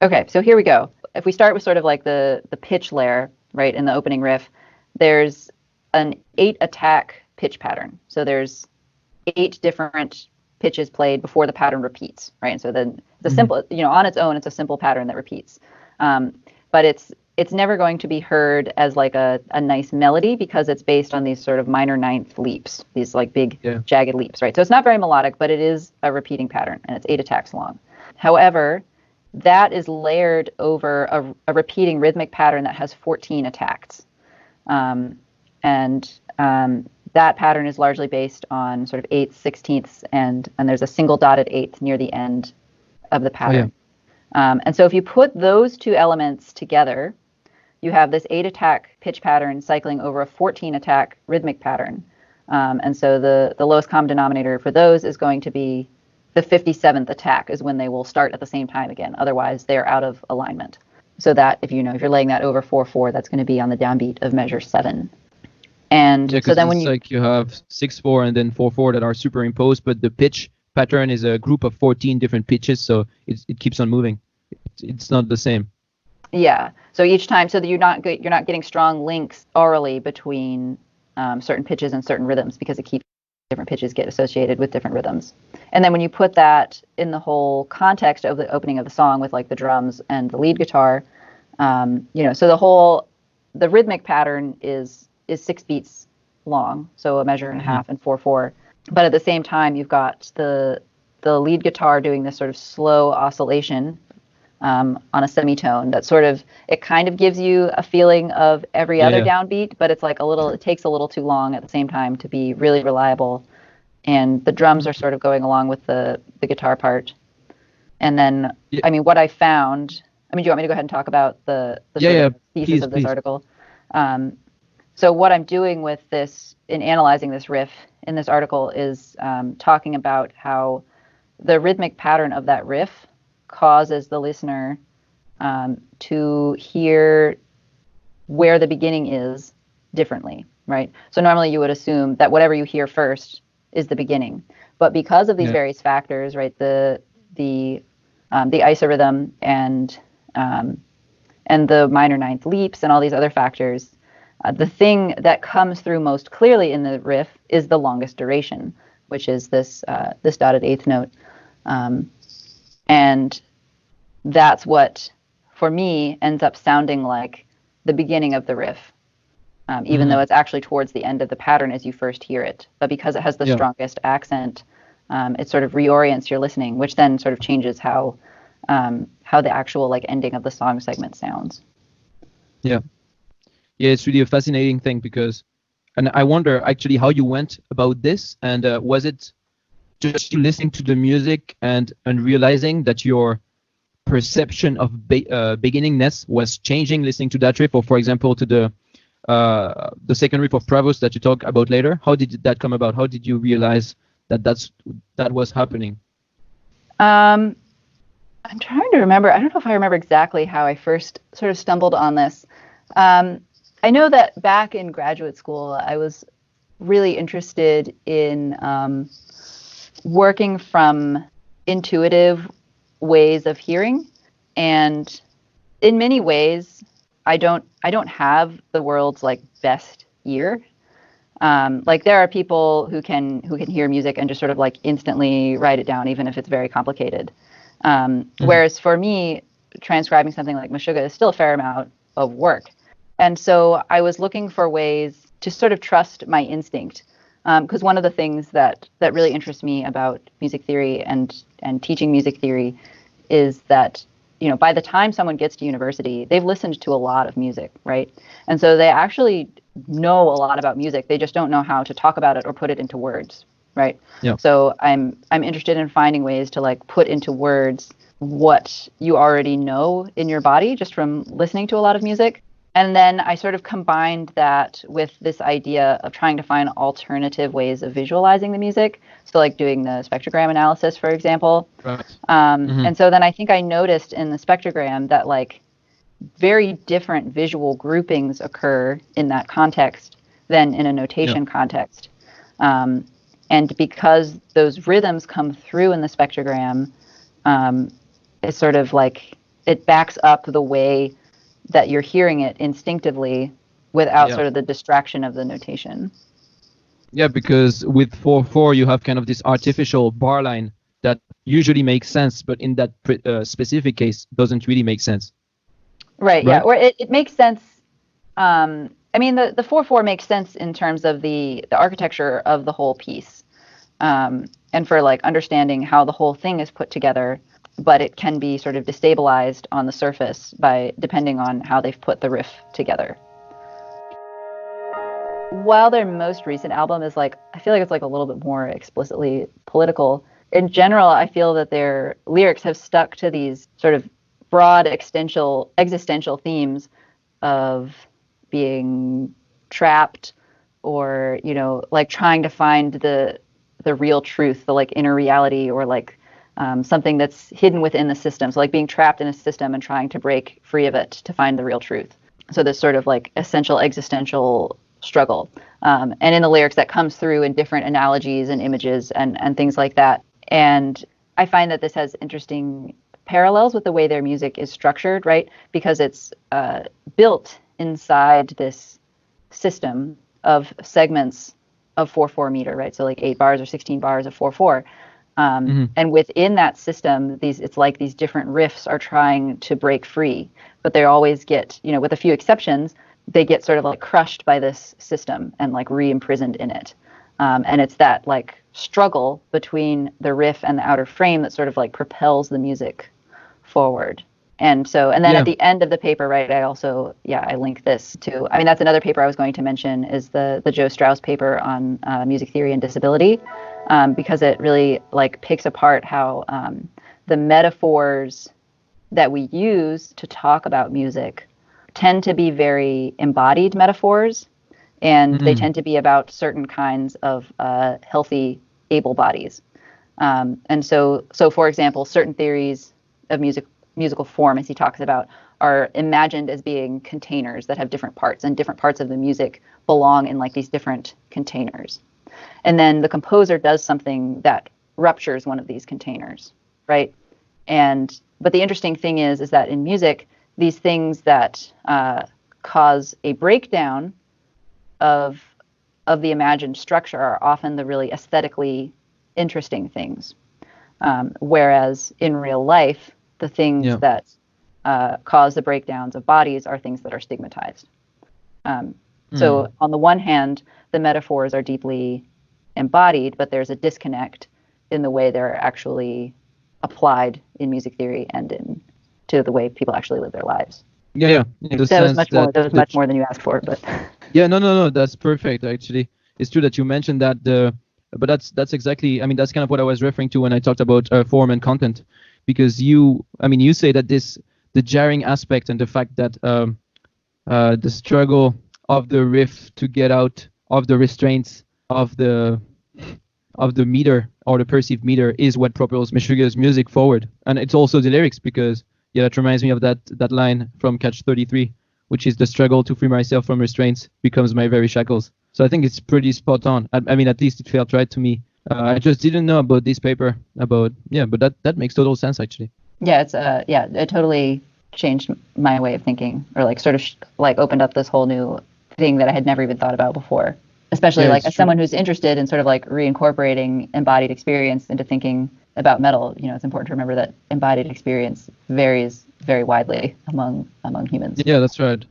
Okay, so here we go. If we start with sort of like the pitch layer, right, in the opening riff, there's an 8-attack pitch pattern. So there's 8 different pitches played before the pattern repeats, right? And so then the simple, on its own, it's a simple pattern that repeats. But it's never going to be heard as like a nice melody because it's based on these sort of minor ninth leaps, these like big jagged leaps, right? So it's not very melodic, but it is a repeating pattern, and it's 8 attacks long. However, that is layered over a repeating rhythmic pattern that has 14 attacks. That pattern is largely based on sort of 8th, 16ths, and there's a single dotted 8th near the end of the pattern. And so if you put those two elements together, you have this 8-attack pitch pattern cycling over a 14-attack rhythmic pattern. And so the lowest common denominator for those is going to be the 57th attack is when they will start at the same time again. Otherwise, they're out of alignment. So that if you're laying that over 4/4, that's going to be on the downbeat of measure 7. And so then when you have 6/4 and then 4/4 that are superimposed, but the pitch pattern is a group of 14 different pitches, so it keeps on moving. It's not the same. Yeah. So each time, so that you're not getting strong links orally between certain pitches and certain rhythms because it keeps different pitches get associated with different rhythms. And then when you put that in the whole context of the opening of the song with like the drums and the lead guitar, so the rhythmic pattern is 6 beats long, so a measure and a half and 4/4. But at the same time, you've got the lead guitar doing this sort of slow oscillation on a semitone that sort of, it kind of gives you a feeling of every other downbeat, but it's like it takes a little too long at the same time to be really reliable. And the drums are sort of going along with the guitar part. And then, what I found, do you want me to go ahead and talk about the thesis of this article? So what I'm doing with this in analyzing this riff in this article is talking about how the rhythmic pattern of that riff causes the listener to hear where the beginning is differently, right? So normally you would assume that whatever you hear first is the beginning, but because of these various factors, right, the isorhythm and the minor ninth leaps and all these other factors, the thing that comes through most clearly in the riff is the longest duration, which is this dotted eighth note. And that's what, for me, ends up sounding like the beginning of the riff, even though it's actually towards the end of the pattern as you first hear it. But because it has the strongest accent, it sort of reorients your listening, which then sort of changes how the actual like ending of the song segment sounds. Yeah, it's really a fascinating thing and I wonder actually how you went about this, and was it just you listening to the music and realizing that your perception of beginningness was changing listening to that riff, or for example to the second riff of Bravos that you talk about later? How did that come about? How did you realize that was happening? I'm trying to remember. I don't know if I remember exactly how I first sort of stumbled on this. I know that back in graduate school, I was really interested in working from intuitive ways of hearing, and in many ways, I don't have the world's like best ear. Like there are people who can hear music and just sort of like instantly write it down, even if it's very complicated. Whereas for me, transcribing something like Meshuggah is still a fair amount of work. And so I was looking for ways to sort of trust my instinct. Because one of the things that really interests me about music theory and teaching music theory is that, by the time someone gets to university, they've listened to a lot of music, right? And so they actually know a lot about music. They just don't know how to talk about it or put it into words, right? Yeah. So I'm interested in finding ways to like put into words what you already know in your body just from listening to a lot of music. And then I sort of combined that with this idea of trying to find alternative ways of visualizing the music. So like doing the spectrogram analysis, for example. Right. And so then I think I noticed in the spectrogram that like very different visual groupings occur in that context than in a notation context. And because those rhythms come through in the spectrogram, it's sort of like it backs up the way that you're hearing it instinctively without sort of the distraction of the notation. Yeah, because with 4/4 you have kind of this artificial bar line that usually makes sense, but in that specific case doesn't really make sense. Right. Yeah. Or it makes sense. I mean, the 4/4 makes sense in terms of the architecture of the whole piece, and for like understanding how the whole thing is put together. But it can be sort of destabilized on the surface depending on how they've put the riff together. While their most recent album is like, I feel like it's like a little bit more explicitly political. In general, I feel that their lyrics have stuck to these sort of broad existential themes of being trapped, or, you know, like trying to find the real truth, the like inner reality, or like something that's hidden within the system. So like being trapped in a system and trying to break free of it to find the real truth. So this sort of like essential existential struggle. And in the lyrics that comes through in different analogies and images and things like that. And I find that this has interesting parallels with the way their music is structured, right? Because it's built inside this system of segments of 4/4 meter, right? So like 8 bars or 16 bars of 4/4. And within that system, it's like these different riffs are trying to break free, but they always get, you know, with a few exceptions, they get sort of like crushed by this system and like re-imprisoned in it. And it's that like struggle between the riff and the outer frame that sort of like propels the music forward. And then at the end of the paper, right, I link this to, I mean, that's another paper I was going to mention, is the Joe Strauss paper on music theory and disability, because it really like picks apart how the metaphors that we use to talk about music tend to be very embodied metaphors, and they tend to be about certain kinds of healthy, able bodies. And so for example, certain theories of musical form, as he talks about, are imagined as being containers that have different parts, and different parts of the music belong in like these different containers. And then the composer does something that ruptures one of these containers, right? But the interesting thing is that in music, these things that cause a breakdown of the imagined structure are often the really aesthetically interesting things, whereas in real life, the things that cause the breakdowns of bodies are things that are stigmatized. So on the one hand, the metaphors are deeply embodied, but there's a disconnect in the way they're actually applied in music theory and to the way people actually live their lives. Yeah. That was much more than you asked for, but yeah, no, that's perfect. Actually, it's true that you mentioned that. But that's exactly. I mean, that's kind of what I was referring to when I talked about form and content, because you say that the jarring aspect and the fact that the struggle of the riff to get out of the restraints of the meter, or the perceived meter, is what propels Meshuggah's music forward. And it's also the lyrics, because that reminds me of that line from Catch 33, which is, the struggle to free myself from restraints becomes my very shackles. So I think it's pretty spot on. I mean, at least it felt right to me. I just didn't know about this paper but that makes total sense, actually. Yeah, it's it totally changed my way of thinking, or like sort of like opened up this whole new thing that I had never even thought about before. Especially like as someone who's interested in sort of like reincorporating embodied experience into thinking about metal, you know, it's important to remember that embodied experience varies very widely among humans. Yeah, that's right.